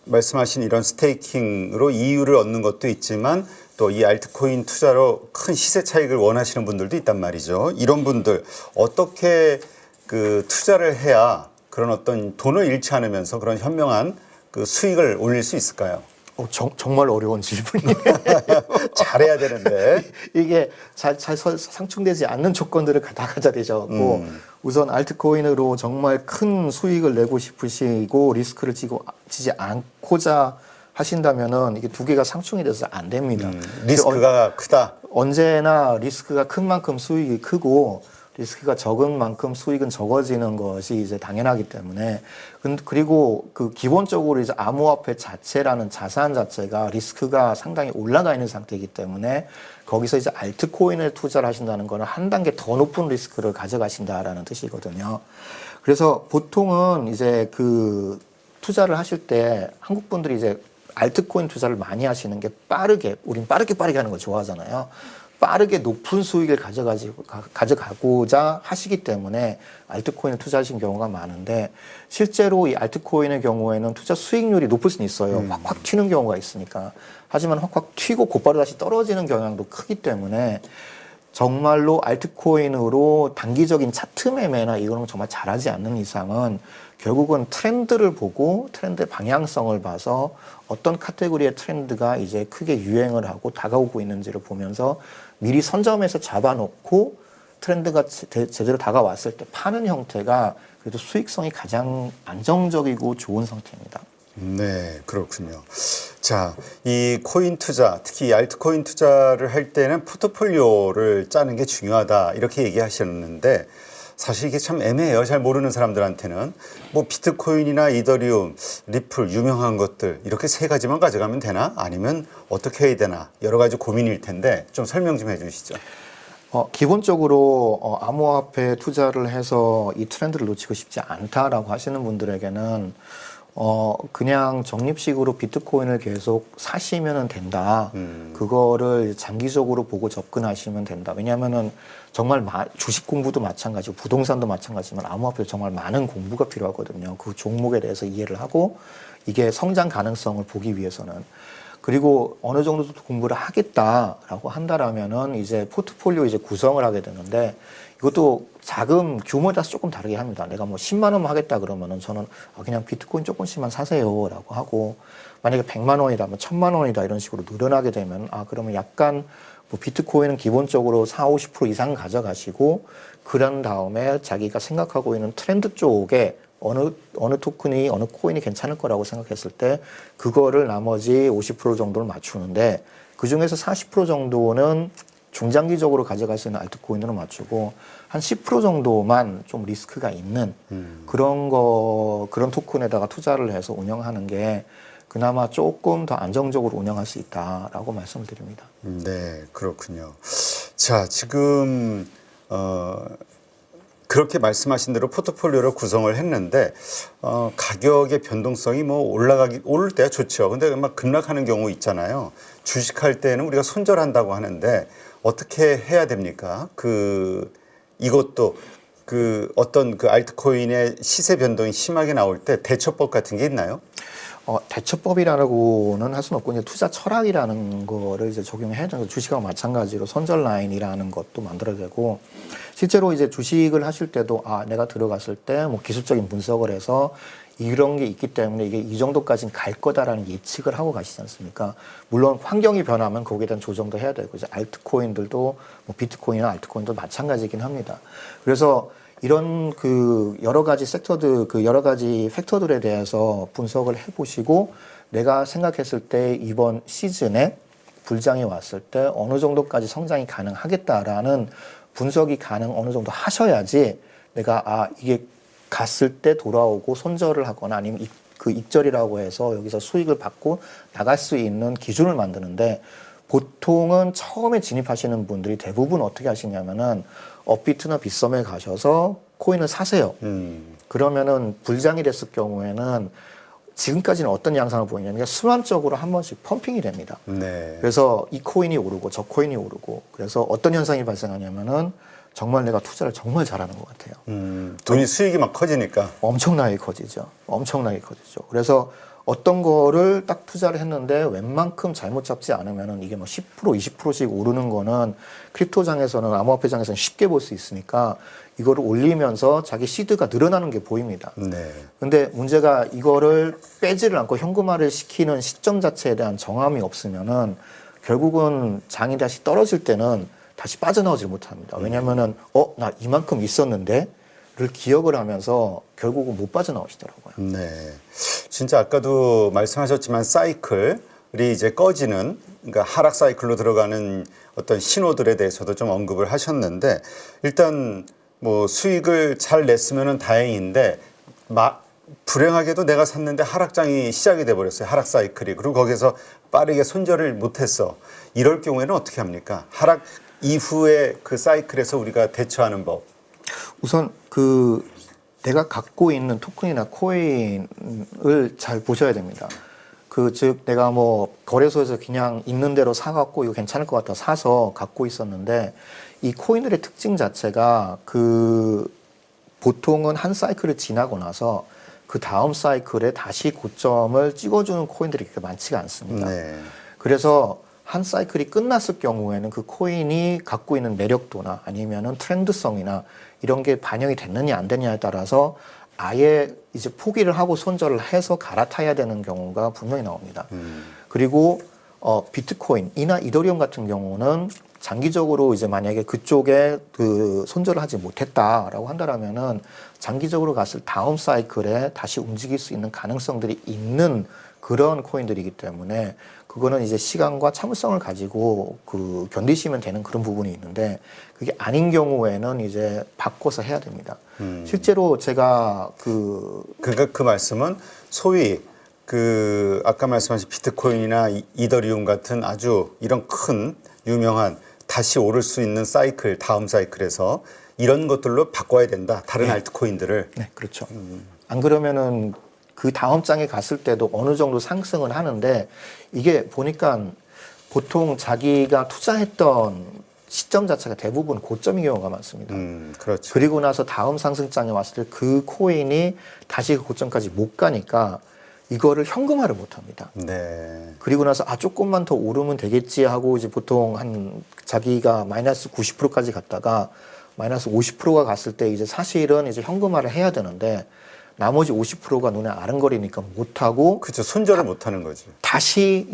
말씀하신 이런 스테이킹으로 이유를 얻는 것도 있지만 또 이 알트코인 투자로 큰 시세 차익을 원하시는 분들도 있단 말이죠. 이런 분들 어떻게 그 투자를 해야 그런 어떤 돈을 잃지 않으면서 그런 현명한 그 수익을 올릴 수 있을까요? 정말 어려운 질문이네요. 잘해야 되는데. 이게 잘 상충되지 않는 조건들을 다 가져야 되셔갖고 우선 알트코인으로 정말 큰 수익을 내고 싶으시고 리스크를 지지 않고자 하신다면은 이게 두 개가 상충이 돼서 안 됩니다. 리스크가 크다. 언제나 리스크가 큰 만큼 수익이 크고 리스크가 적은 만큼 수익은 적어지는 것이 이제 당연하기 때문에 그리고 그 기본적으로 이제 암호화폐 자체라는 자산 자체가 리스크가 상당히 올라가 있는 상태이기 때문에 거기서 이제 알트코인을 투자를 하신다는 거는 한 단계 더 높은 리스크를 가져가신다라는 뜻이거든요. 그래서 보통은 이제 그 투자를 하실 때 한국 분들이 이제 알트코인 투자를 많이 하시는 게 우린 빠르게 하는 거 좋아하잖아요. 빠르게 높은 수익을 가져가고자 하시기 때문에 알트코인을 투자하신 경우가 많은데 실제로 이 알트코인의 경우에는 투자 수익률이 높을 수는 있어요. 확 튀는 경우가 있으니까. 하지만 확 튀고 곧바로 다시 떨어지는 경향도 크기 때문에 정말로 알트코인으로 단기적인 차트 매매나 이거는 정말 잘하지 않는 이상은 결국은 트렌드를 보고 트렌드의 방향성을 봐서 어떤 카테고리의 트렌드가 이제 크게 유행을 하고 다가오고 있는지를 보면서 미리 선점해서 잡아놓고 트렌드가 제대로 다가왔을 때 파는 형태가 그래도 수익성이 가장 안정적이고 좋은 상태입니다. 네, 그렇군요. 자, 이 코인 투자, 특히 이 알트코인 투자를 할 때는 포트폴리오를 짜는 게 중요하다 이렇게 얘기하셨는데 사실 이게 참 애매해요. 잘 모르는 사람들한테는 뭐 비트코인이나 이더리움, 리플 유명한 것들 이렇게 세 가지만 가져가면 되나? 아니면 어떻게 해야 되나? 여러 가지 고민일 텐데 좀 설명 좀 해주시죠. 기본적으로 암호화폐 투자를 해서 이 트렌드를 놓치고 싶지 않다라고 하시는 분들에게는 그냥 적립식으로 비트코인을 계속 사시면 된다. 그거를 장기적으로 보고 접근하시면 된다. 왜냐하면은 정말 주식 공부도 마찬가지고 부동산도 마찬가지지만 암호화폐도 정말 많은 공부가 필요하거든요. 그 종목에 대해서 이해를 하고 이게 성장 가능성을 보기 위해서는. 그리고 어느 정도 공부를 하겠다라고 한다라면은 이제 포트폴리오 이제 구성을 하게 되는데 이것도 자금 규모에 따라서 조금 다르게 합니다. 내가 뭐 10만 원만 하겠다 그러면은 저는 그냥 비트코인 조금씩만 사세요라고 하고 만약에 100만 원이다, 뭐 1000만 원이다 이런 식으로 늘어나게 되면 그러면 약간 뭐 비트코인은 기본적으로 40~50% 이상 가져가시고 그런 다음에 자기가 생각하고 있는 트렌드 쪽에 어느 토큰이 어느 코인이 괜찮을 거라고 생각했을 때 그거를 나머지 50% 정도를 맞추는데 그 중에서 40% 정도는 중장기적으로 가져갈 수 있는 알트코인으로 맞추고 한 10% 정도만 좀 리스크가 있는 그런 토큰에다가 투자를 해서 운영하는 게 그나마 조금 더 안정적으로 운영할 수 있다라고 말씀을 드립니다. 네, 그렇군요. 자, 지금 그렇게 말씀하신 대로 포트폴리오를 구성을 했는데 가격의 변동성이 뭐 오를 때야 좋죠. 근데 막 급락하는 경우 있잖아요. 주식할 때는 우리가 손절한다고 하는데 어떻게 해야 됩니까? 이것도 어떤 알트코인의 시세 변동이 심하게 나올 때 대처법 같은 게 있나요? 대처법이라고는 할 수는 없고 이제 투자 철학이라는 거를 이제 적용해야 되는 주식하고 마찬가지로 손절 라인이라는 것도 만들어야 되고 실제로 이제 주식을 하실 때도 내가 들어갔을 때 뭐 기술적인 분석을 해서 이런 게 있기 때문에 이게 이 정도까지는 갈 거다라는 예측을 하고 가시지 않습니까? 물론 환경이 변하면 거기에 대한 조정도 해야 되고 이제 알트코인들도 뭐 비트코인이나 알트코인도 마찬가지긴 합니다. 그래서 이런 여러 가지 여러 가지 팩터들에 대해서 분석을 해보시고 내가 생각했을 때 이번 시즌에 불장이 왔을 때 어느 정도까지 성장이 가능하겠다라는 분석이 어느 정도 하셔야지 내가 이게 갔을 때 돌아오고 손절을 하거나 아니면 익절이라고 해서 여기서 수익을 받고 나갈 수 있는 기준을 만드는데 보통은 처음에 진입하시는 분들이 대부분 어떻게 하시냐면은 업비트나 빗썸에 가셔서 코인을 사세요. 그러면은 불장이 됐을 경우에는 지금까지는 어떤 양상을 보이냐면 순환적으로 한 번씩 펌핑이 됩니다. 네. 그래서 이 코인이 오르고 저 코인이 오르고 그래서 어떤 현상이 발생하냐면은 정말 내가 투자를 정말 잘하는 것 같아요. 돈이 수익이 막 커지니까. 엄청나게 커지죠. 엄청나게 커지죠. 그래서 어떤 거를 딱 투자를 했는데 웬만큼 잘못 잡지 않으면은 이게 뭐 10%, 20%씩 오르는 거는 크립토장에서는 암호화폐장에서는 쉽게 볼 수 있으니까 이거를 올리면서 자기 시드가 늘어나는 게 보입니다. 네. 근데 문제가 이거를 빼지를 않고 현금화를 시키는 시점 자체에 대한 정함이 없으면은 결국은 장이 다시 떨어질 때는 다시 빠져나오지 못합니다. 왜냐면은 나 이만큼 있었는데 를 기억을 하면서 결국은 못 빠져나오시더라고요. 네. 진짜 아까도 말씀하셨지만 사이클이 이제 꺼지는, 그러니까 하락 사이클로 들어가는 어떤 신호들에 대해서도 좀 언급을 하셨는데, 일단 뭐 수익을 잘 냈으면 다행인데 불행하게도 내가 샀는데 하락장이 시작이 돼 버렸어요. 하락 사이클이. 그리고 거기서 빠르게 손절을 못했어. 이럴 경우에는 어떻게 합니까? 하락 이후에 그 사이클에서 우리가 대처하는 법. 우선 내가 갖고 있는 토큰이나 코인을 잘 보셔야 됩니다. 즉 내가 뭐 거래소에서 그냥 있는 대로 사갖고 이거 괜찮을 것 같아 사서 갖고 있었는데 이 코인들의 특징 자체가 보통은 한 사이클을 지나고 나서 그 다음 사이클에 다시 고점을 찍어주는 코인들이 그렇게 많지가 않습니다. 네. 그래서 한 사이클이 끝났을 경우에는 그 코인이 갖고 있는 매력도나 아니면은 트렌드성이나 이런 게 반영이 됐느냐 안 됐느냐에 따라서 아예 이제 포기를 하고 손절을 해서 갈아타야 되는 경우가 분명히 나옵니다. 그리고 비트코인이나 이더리움 같은 경우는 장기적으로 이제 만약에 그쪽에 손절을 하지 못했다라고 한다라면은 장기적으로 갔을 다음 사이클에 다시 움직일 수 있는 가능성들이 있는 그런 코인들이기 때문에 그거는 이제 시간과 참을성을 가지고 견디시면 되는 그런 부분이 있는데 그게 아닌 경우에는 이제 바꿔서 해야 됩니다. 실제로 제가 그러니까 그 말씀은 소위 아까 말씀하신 비트코인이나 이더리움 같은 아주 이런 큰 유명한 다시 오를 수 있는 사이클, 다음 사이클에서 이런 것들로 바꿔야 된다. 다른 알트코인들을. 네, 그렇죠. 안 그러면은 그 다음 장에 갔을 때도 어느 정도 상승은 하는데 이게 보니까 보통 자기가 투자했던 시점 자체가 대부분 고점인 경우가 많습니다. 그렇죠. 그리고 나서 다음 상승장에 왔을 때 그 코인이 다시 그 고점까지 못 가니까 이거를 현금화를 못 합니다. 네. 그리고 나서 조금만 더 오르면 되겠지 하고 이제 보통 자기가 마이너스 90%까지 갔다가 마이너스 50%가 갔을 때 이제 사실은 이제 현금화를 해야 되는데 나머지 50%가 눈에 아른거리니까 못하고 그렇죠. 손절을 못하는 거지. 다시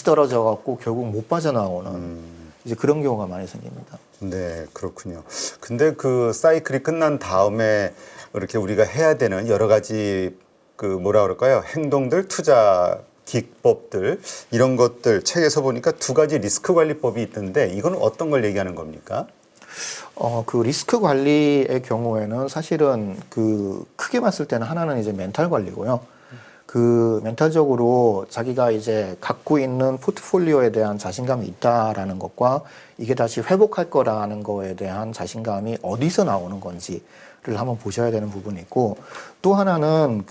떨어져 갖고 결국 못 빠져나오는 이제 그런 경우가 많이 생깁니다. 네, 그렇군요. 근데 그 사이클이 끝난 다음에 이렇게 우리가 해야 되는 여러 가지 뭐라 그럴까요? 행동들, 투자 기법들 이런 것들 책에서 보니까 두 가지 리스크 관리법이 있던데 이건 어떤 걸 얘기하는 겁니까? 리스크 관리의 경우에는 사실은 크게 봤을 때는 하나는 이제 멘탈 관리고요. 멘탈적으로 자기가 이제 갖고 있는 포트폴리오에 대한 자신감이 있다라는 것과 이게 다시 회복할 거라는 거에 대한 자신감이 어디서 나오는 건지를 한번 보셔야 되는 부분이 있고 또 하나는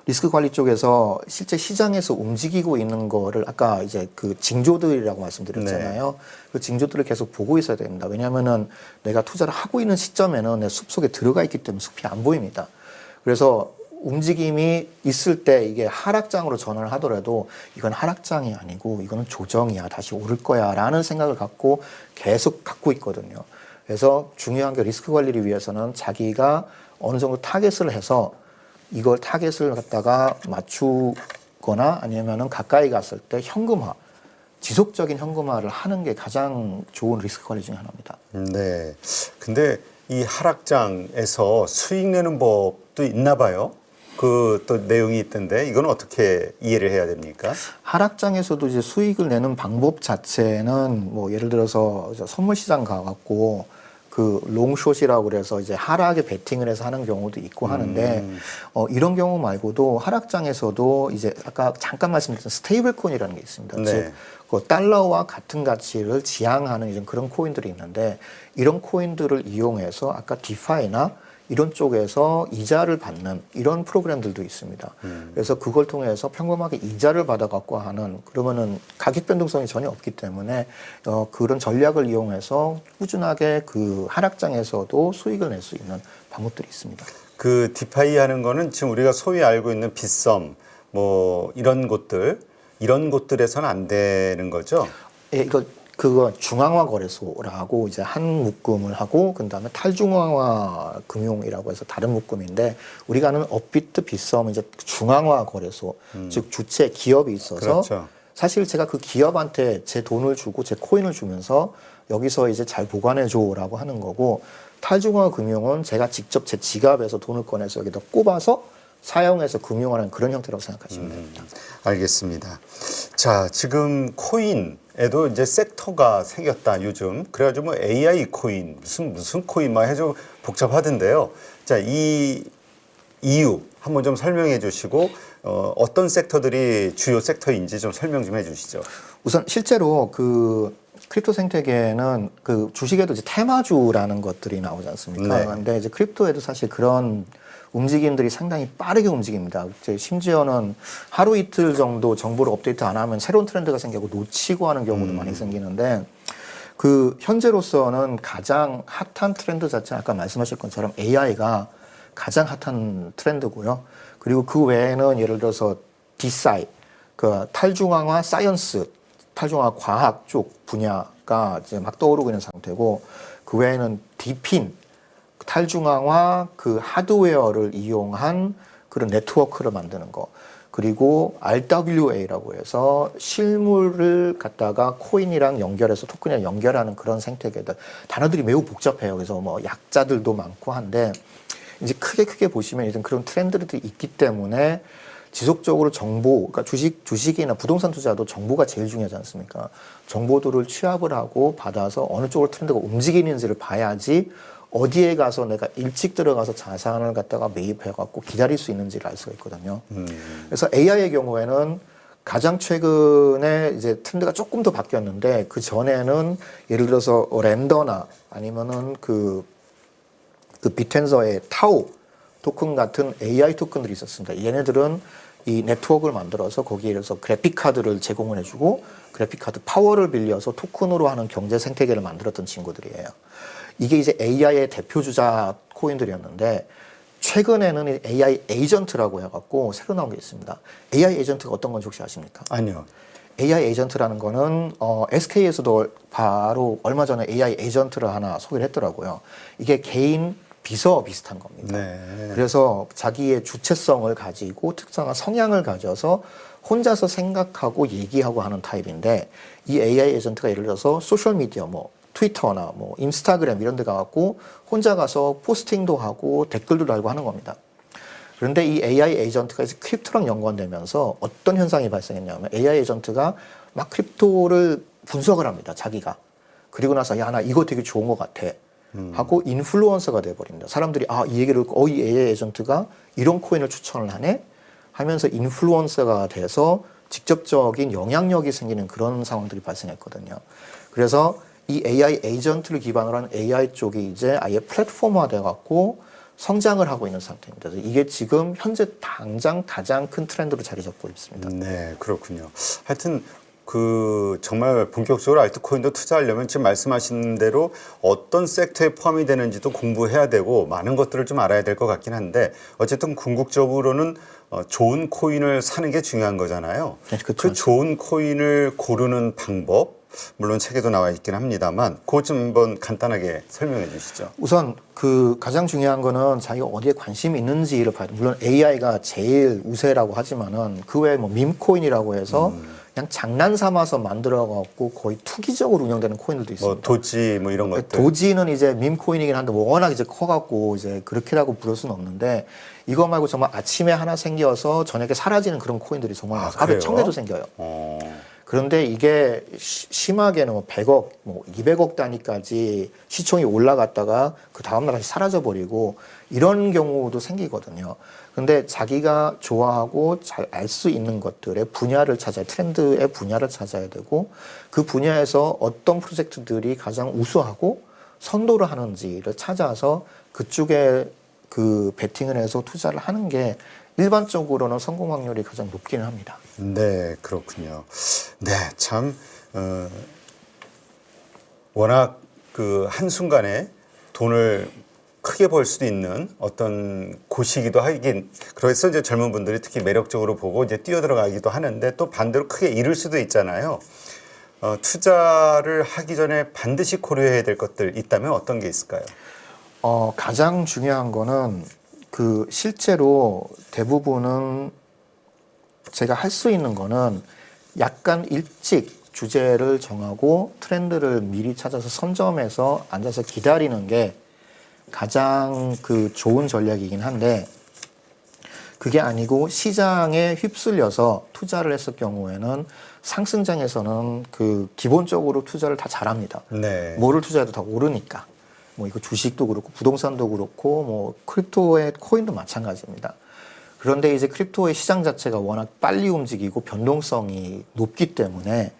리스크 관리 쪽에서 실제 시장에서 움직이고 있는 거를 아까 이제 징조들이라고 말씀드렸잖아요. 네. 그 징조들을 계속 보고 있어야 됩니다. 왜냐하면은 내가 투자를 하고 있는 시점에는 내 숲 속에 들어가 있기 때문에 숲이 안 보입니다. 그래서 움직임이 있을 때 이게 하락장으로 전환을 하더라도 이건 하락장이 아니고 이거는 조정이야. 다시 오를 거야. 라는 생각을 갖고 계속 갖고 있거든요. 그래서 중요한 게 리스크 관리를 위해서는 자기가 어느 정도 타겟을 해서 이걸 타겟을 갖다가 맞추거나 아니면은 가까이 갔을 때 현금화, 지속적인 현금화를 하는 게 가장 좋은 리스크 관리 중에 하나입니다. 네. 근데 이 하락장에서 수익 내는 법도 있나 봐요. 또 내용이 있던데 이건 어떻게 이해를 해야 됩니까? 하락장에서도 이제 수익을 내는 방법 자체는 뭐 예를 들어서 선물 시장 가갖고 롱숏이라고 그래서 이제 하락에 베팅을 해서 하는 경우도 있고 하는데 이런 경우 말고도 하락장에서도 이제 아까 잠깐 말씀드린 스테이블 코인이라는 게 있습니다. 네. 즉 달러와 같은 가치를 지향하는 이런 그런 코인들이 있는데 이런 코인들을 이용해서 아까 디파이나 이런 쪽에서 이자를 받는 이런 프로그램들도 있습니다. 그래서 그걸 통해서 평범하게 이자를 받아갖고 하는 그러면은 가격 변동성이 전혀 없기 때문에 그런 전략을 이용해서 꾸준하게 그 하락장에서도 수익을 낼 수 있는 방법들이 있습니다. 그 디파이 하는 거는 지금 우리가 소위 알고 있는 빗썸 뭐 이런 곳들에서는 안 되는 거죠? 예, 그거 중앙화 거래소라고 이제 한 묶음을 하고 그다음에 탈중앙화 금융이라고 해서 다른 묶음인데 우리가 아는 업비트 빗썸은 이제 중앙화 거래소 즉 주체 기업이 있어서 그렇죠. 사실 제가 그 기업한테 제 돈을 주고 제 코인을 주면서 여기서 이제 잘 보관해 줘라고 하는 거고 탈중앙화 금융은 제가 직접 제 지갑에서 돈을 꺼내서 여기다 꼽아서 사용해서 금융하는 그런 형태라고 생각하시면 됩니다. 알겠습니다. 자, 지금 코인에도 이제 섹터가 생겼다 요즘. 그래가지고 뭐 AI 코인 무슨 코인 막 해서 복잡하던데요. 자, 이 이유 한번 좀 설명해 주시고 어떤 섹터들이 주요 섹터인지 좀 설명 좀 해주시죠. 우선 실제로 그 크립토 생태계는 그 주식에도 이제 테마주라는 것들이 나오지 않습니까? 네. 근데 이제 크립토에도 사실 그런 움직임들이 상당히 빠르게 움직입니다. 심지어는 하루 이틀 정도 정보를 업데이트 안 하면 새로운 트렌드가 생기고 놓치고 하는 경우도 많이 생기는데 그 현재로서는 가장 핫한 트렌드 자체는 아까 말씀하신 것처럼 AI가 가장 핫한 트렌드고요. 그리고 그 외에는 예를 들어서 디사이, 그 탈중앙화 사이언스, 탈중앙화 과학 쪽 분야가 이제 막 떠오르고 있는 상태고 그 외에는 디핀, 탈중앙화 그 하드웨어를 이용한 그런 네트워크를 만드는 거 그리고 RWA라고 해서 실물을 갖다가 코인이랑 연결해서 토큰이랑 연결하는 그런 생태계들 단어들이 매우 복잡해요. 그래서 뭐 약자들도 많고 한데 이제 크게 보시면 이런 그런 트렌드들이 있기 때문에 지속적으로 정보, 그러니까 주식이나 부동산 투자도 정보가 제일 중요하지 않습니까? 정보들을 취합을 하고 받아서 어느 쪽으로 트렌드가 움직이는지를 봐야지 어디에 가서 내가 일찍 들어가서 자산을 갖다가 매입해갖고 기다릴 수 있는지를 알 수가 있거든요. 그래서 AI의 경우에는 가장 최근에 이제 트렌드가 조금 더 바뀌었는데 그 전에는 예를 들어서 랜더나 아니면은 그 비텐서의 타오 토큰 같은 AI 토큰들이 있었습니다. 얘네들은 이 네트워크를 만들어서 거기에서 그래픽 카드를 제공을 해주고 그래픽 카드 파워를 빌려서 토큰으로 하는 경제 생태계를 만들었던 친구들이에요. 이게 이제 AI의 대표주자 코인들이었는데 최근에는 AI 에이전트라고 해갖고 새로 나온 게 있습니다. AI 에이전트가 어떤 건지 혹시 아십니까? 아니요. AI 에이전트라는 거는 SK에서도 바로 얼마 전에 AI 에이전트를 하나 소개를 했더라고요. 이게 개인 비서 비슷한 겁니다. 네. 그래서 자기의 주체성을 가지고 특정한 성향을 가져서 혼자서 생각하고 얘기하고 하는 타입인데 이 AI 에이전트가 예를 들어서 소셜미디어 뭐 트위터나 뭐 인스타그램 이런 데 가갖고 혼자 가서 포스팅도 하고 댓글도 달고 하는 겁니다. 그런데 이 AI 에이전트가 이제 크립토랑 연관되면서 어떤 현상이 발생했냐면 AI 에이전트가 막 크립토를 분석을 합니다. 자기가. 그리고 나서 야, 나 이거 되게 좋은 것 같아. 하고 인플루언서가 돼버립니다. 사람들이 이 얘기를 듣고 이 AI 에이전트가 이런 코인을 추천을 하네? 하면서 인플루언서가 돼서 직접적인 영향력이 생기는 그런 상황들이 발생했거든요. 그래서 이 AI 에이전트를 기반으로 한 AI 쪽이 이제 아예 플랫폼화 돼갖고 성장을 하고 있는 상태입니다. 이게 지금 현재 당장 가장 큰 트렌드로 자리 잡고 있습니다. 네, 그렇군요. 하여튼 그 정말 본격적으로 알트코인도 투자하려면 지금 말씀하신 대로 어떤 섹터에 포함이 되는지도 공부해야 되고 많은 것들을 좀 알아야 될 것 같긴 한데 어쨌든 궁극적으로는 좋은 코인을 사는 게 중요한 거잖아요. 네, 그렇죠. 그 좋은 코인을 고르는 방법 물론 책에도 나와 있긴 합니다만 그것 좀 한번 간단하게 설명해 주시죠. 우선 그 가장 중요한 거는 자기가 어디에 관심이 있는지를 봐야 돼. 물론 AI가 제일 우세라고 하지만은 그 외에 뭐 밈코인이라고 해서 그냥 장난 삼아서 만들어 갖고 거의 투기적으로 운영되는 코인들도 있습니다. 뭐 도지 뭐 이런 것들. 도지는 이제 밈코인이긴 한데 뭐 워낙 이제 커갖고 이제 그렇게라고 부를 수는 없는데 이거 말고 정말 아침에 하나 생겨서 저녁에 사라지는 그런 코인들이 정말 많아요. 하루에 그래요? 1000개도 생겨요. 어. 그런데 이게 심하게는 뭐 100억, 뭐 200억 단위까지 시총이 올라갔다가 그 다음날 다시 사라져버리고 이런 경우도 생기거든요. 근데 자기가 좋아하고 잘 알 수 있는 것들의 분야를 찾아야, 트렌드의 분야를 찾아야 되고 그 분야에서 어떤 프로젝트들이 가장 우수하고 선도를 하는지를 찾아서 그쪽에 그 베팅을 해서 투자를 하는 게 일반적으로는 성공 확률이 가장 높기는 합니다. 네, 그렇군요. 네, 참 워낙 그 한순간에 돈을 크게 벌 수도 있는 어떤 곳이기도 하긴, 그래서 이제 젊은 분들이 특히 매력적으로 보고 이제 뛰어들어가기도 하는데, 또 반대로 크게 잃을 수도 있잖아요. 투자를 하기 전에 반드시 고려해야 될 것들 있다면 어떤 게 있을까요? 가장 중요한 거는 그 실제로 대부분은 제가 할 수 있는 거는 약간 일찍 주제를 정하고 트렌드를 미리 찾아서 선점해서 앉아서 기다리는 게 가장 그 좋은 전략이긴 한데, 그게 아니고 시장에 휩쓸려서 투자를 했을 경우에는 상승장에서는 그 기본적으로 투자를 다 잘합니다. 네. 뭐를 투자해도 다 오르니까. 뭐 이거 주식도 그렇고 부동산도 그렇고 뭐 크립토의 코인도 마찬가지입니다. 그런데 이제 크립토의 시장 자체가 워낙 빨리 움직이고 변동성이 높기 때문에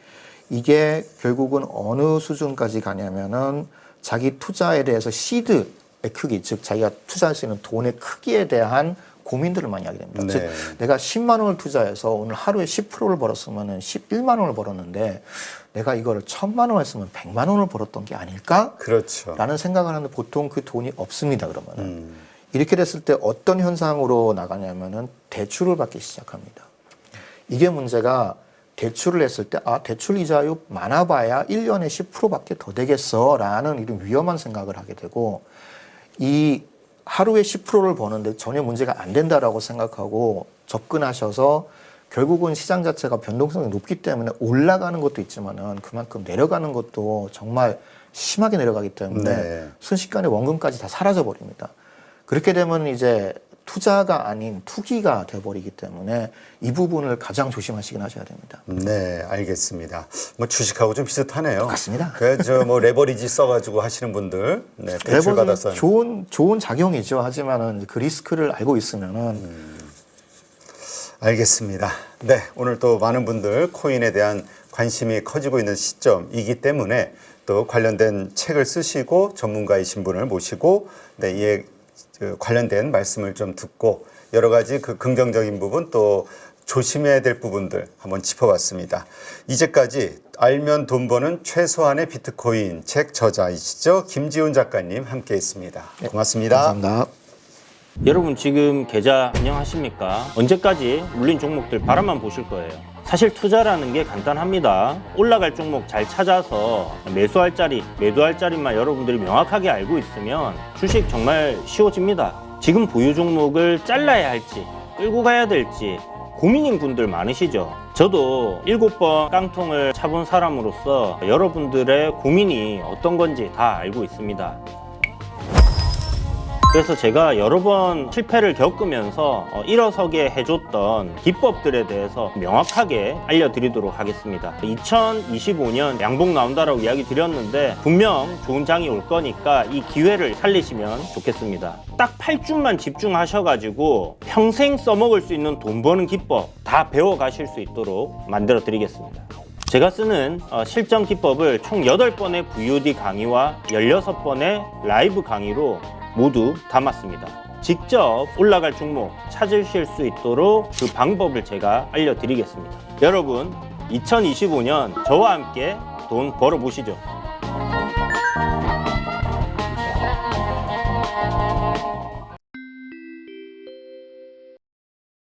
이게 결국은 어느 수준까지 가냐면은 자기 투자에 대해서 시드의 크기, 즉 자기가 투자할 수 있는 돈의 크기에 대한 고민들을 많이 하게 됩니다. 네. 즉 내가 10만 원을 투자해서 오늘 하루에 10%를 벌었으면은 11만 원을 벌었는데 내가 이거를 1000만 원을 했으면 100만 원을 벌었던 게 아닐까? 그렇죠. 라는 생각을 하는데 보통 그 돈이 없습니다. 그러면은 이렇게 됐을 때 어떤 현상으로 나가냐면은 대출을 받기 시작합니다. 이게 문제가, 대출을 했을 때 대출 이자율 많아봐야 1년에 10%밖에 더 되겠어 라는 이런 위험한 생각을 하게 되고, 이 하루에 10%를 버는데 전혀 문제가 안 된다라고 생각하고 접근하셔서 결국은 시장 자체가 변동성이 높기 때문에 올라가는 것도 있지만은 그만큼 내려가는 것도 정말 심하게 내려가기 때문에 네. 순식간에 원금까지 다 사라져 버립니다. 그렇게 되면 이제 투자가 아닌 투기가 돼버리기 때문에 이 부분을 가장 조심하시긴 하셔야 됩니다. 네, 알겠습니다. 뭐 주식하고 좀 비슷하네요. 같습니다. 그래서 뭐 레버리지 써가지고 하시는 분들, 네, 대출 받아서 좋은 작용이죠. 하지만은 그 리스크를 알고 있으면은 알겠습니다. 네, 오늘 또 많은 분들 코인에 대한 관심이 커지고 있는 시점이기 때문에 또 관련된 책을 쓰시고 전문가이신 분을 모시고 네, 이에 관련된 말씀을 좀 듣고 여러 가지 그 긍정적인 부분 또 조심해야 될 부분들 한번 짚어봤습니다. 이제까지 알면 돈 버는 최소한의 비트코인 책 저자이시죠, 김지훈 작가님 함께했습니다. 고맙습니다. 감사합니다. 여러분 지금 계좌 운영하십니까? 언제까지 물린 종목들 바라만 보실 거예요? 사실 투자라는 게 간단합니다. 올라갈 종목 잘 찾아서 매수할 자리, 매도할 자리만 여러분들이 명확하게 알고 있으면 주식 정말 쉬워집니다. 지금 보유 종목을 잘라야 할지 끌고 가야 될지 고민인 분들 많으시죠? 저도 7번 깡통을 차본 사람으로서 여러분들의 고민이 어떤 건지 다 알고 있습니다. 그래서 제가 여러 번 실패를 겪으면서 일어서게 해줬던 기법들에 대해서 명확하게 알려드리도록 하겠습니다. 2025년 양봉 나온다라고 이야기 드렸는데 분명 좋은 장이 올 거니까 이 기회를 살리시면 좋겠습니다. 딱 8주만 집중하셔가지고 평생 써먹을 수 있는 돈 버는 기법 다 배워가실 수 있도록 만들어 드리겠습니다. 제가 쓰는 실전 기법을 총 8번의 VOD 강의와 16번의 라이브 강의로 모두 담았습니다. 직접 올라갈 종목 찾으실 수 있도록 그 방법을 제가 알려드리겠습니다. 여러분 2025년 저와 함께 돈 벌어보시죠.